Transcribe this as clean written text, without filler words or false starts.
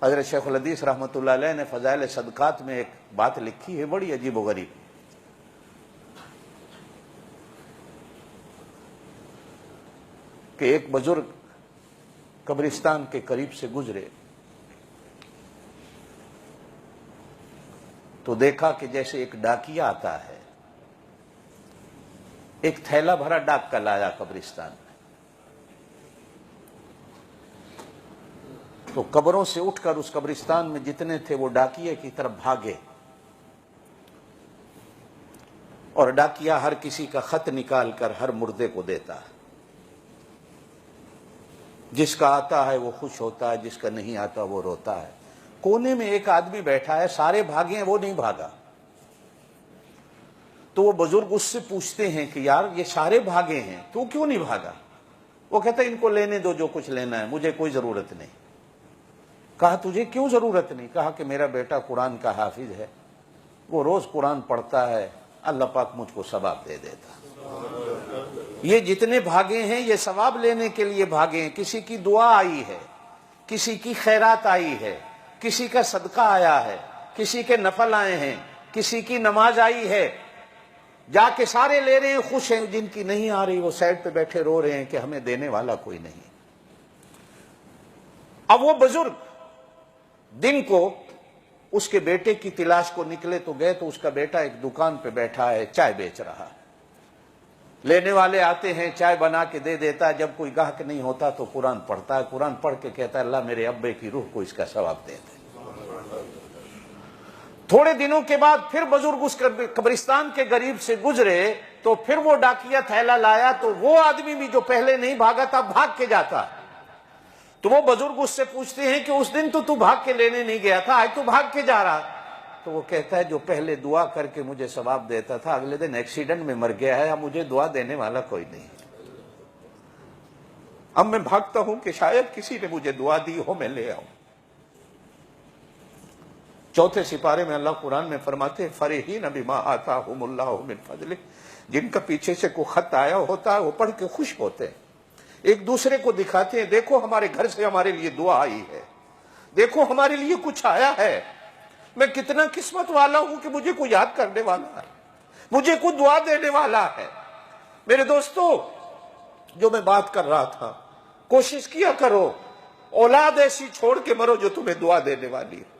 حضرت شیخ الحدیث رحمۃ اللہ علیہ نے فضائل صدقات میں ایک بات لکھی ہے بڑی عجیب و غریب، کہ ایک بزرگ قبرستان کے قریب سے گزرے تو دیکھا کہ جیسے ایک ڈاکیا آتا ہے، ایک تھیلا بھرا ڈاک کا لایا قبرستان میں، تو قبروں سے اٹھ کر اس قبرستان میں جتنے تھے وہ ڈاکیے کی طرف بھاگے، اور ڈاکیا ہر کسی کا خط نکال کر ہر مردے کو دیتا ہے، جس کا آتا ہے وہ خوش ہوتا ہے، جس کا نہیں آتا وہ روتا ہے۔ کونے میں ایک آدمی بیٹھا ہے، سارے بھاگے ہیں، وہ نہیں بھاگا۔ تو وہ بزرگ اس سے پوچھتے ہیں کہ یار یہ سارے بھاگے ہیں، تو کیوں نہیں بھاگا؟ وہ کہتا ہے ان کو لینے دو جو کچھ لینا ہے، مجھے کوئی ضرورت نہیں۔ کہا تجھے کیوں ضرورت نہیں؟ کہا کہ میرا بیٹا قرآن کا حافظ ہے، وہ روز قرآن پڑھتا ہے، اللہ پاک مجھ کو ثواب دے دیتا۔ یہ جتنے بھاگے ہیں یہ ثواب لینے کے لیے بھاگے ہیں، کسی کی دعا آئی ہے، کسی کی خیرات آئی ہے، کسی کا صدقہ آیا ہے، کسی کے نفل آئے ہیں، کسی کی نماز آئی ہے، جا کے سارے لے رہے ہیں، خوش ہیں۔ جن کی نہیں آ رہی وہ سائڈ پہ بیٹھے رو رہے ہیں کہ ہمیں دینے والا کوئی نہیں۔ اب وہ بزرگ دن کو اس کے بیٹے کی تلاش کو نکلے تو گئے تو اس کا بیٹا ایک دکان پہ بیٹھا ہے، چائے بیچ رہا ہے۔ لینے والے آتے ہیں، چائے بنا کے دے دیتا ہے، جب کوئی گاہک نہیں ہوتا تو قرآن پڑھتا ہے، قرآن پڑھ کے کہتا ہے اللہ میرے ابے کی روح کو اس کا ثواب دے دے۔ تھوڑے دنوں کے بعد پھر بزرگ اس قبرستان کے قریب سے گزرے تو پھر وہ ڈاکیا تھیلا لایا، تو وہ آدمی بھی جو پہلے نہیں بھاگا تھا بھاگ کے جاتا۔ تو وہ بزرگ اس سے پوچھتے ہیں کہ اس دن تو بھاگ کے لینے نہیں گیا تھا، آج تو بھاگ کے جا رہا۔ تو وہ کہتا ہے جو پہلے دعا کر کے مجھے ثواب دیتا تھا اگلے دن ایکسیڈنٹ میں مر گیا ہے، اب مجھے دعا دینے والا کوئی نہیں۔ اب میں بھاگتا ہوں کہ شاید کسی نے مجھے دعا دی ہو، میں لے آؤں۔ چوتھے سپارے میں اللہ قرآن میں فرماتے ہیں فرحین بما آتاہم اللہ من فضلہ، جن کا پیچھے سے کوئی خط آیا ہوتا ہے وہ پڑھ کے خوش ہوتے ہیں، ایک دوسرے کو دکھاتے ہیں دیکھو ہمارے گھر سے ہمارے لیے دعا آئی ہے، دیکھو ہمارے لیے کچھ آیا ہے، میں کتنا قسمت والا ہوں کہ مجھے کوئی یاد کرنے والا ہے، مجھے کوئی دعا دینے والا ہے۔ میرے دوستو جو میں بات کر رہا تھا، کوشش کیا کرو اولاد ایسی چھوڑ کے مرو جو تمہیں دعا دینے والی ہے۔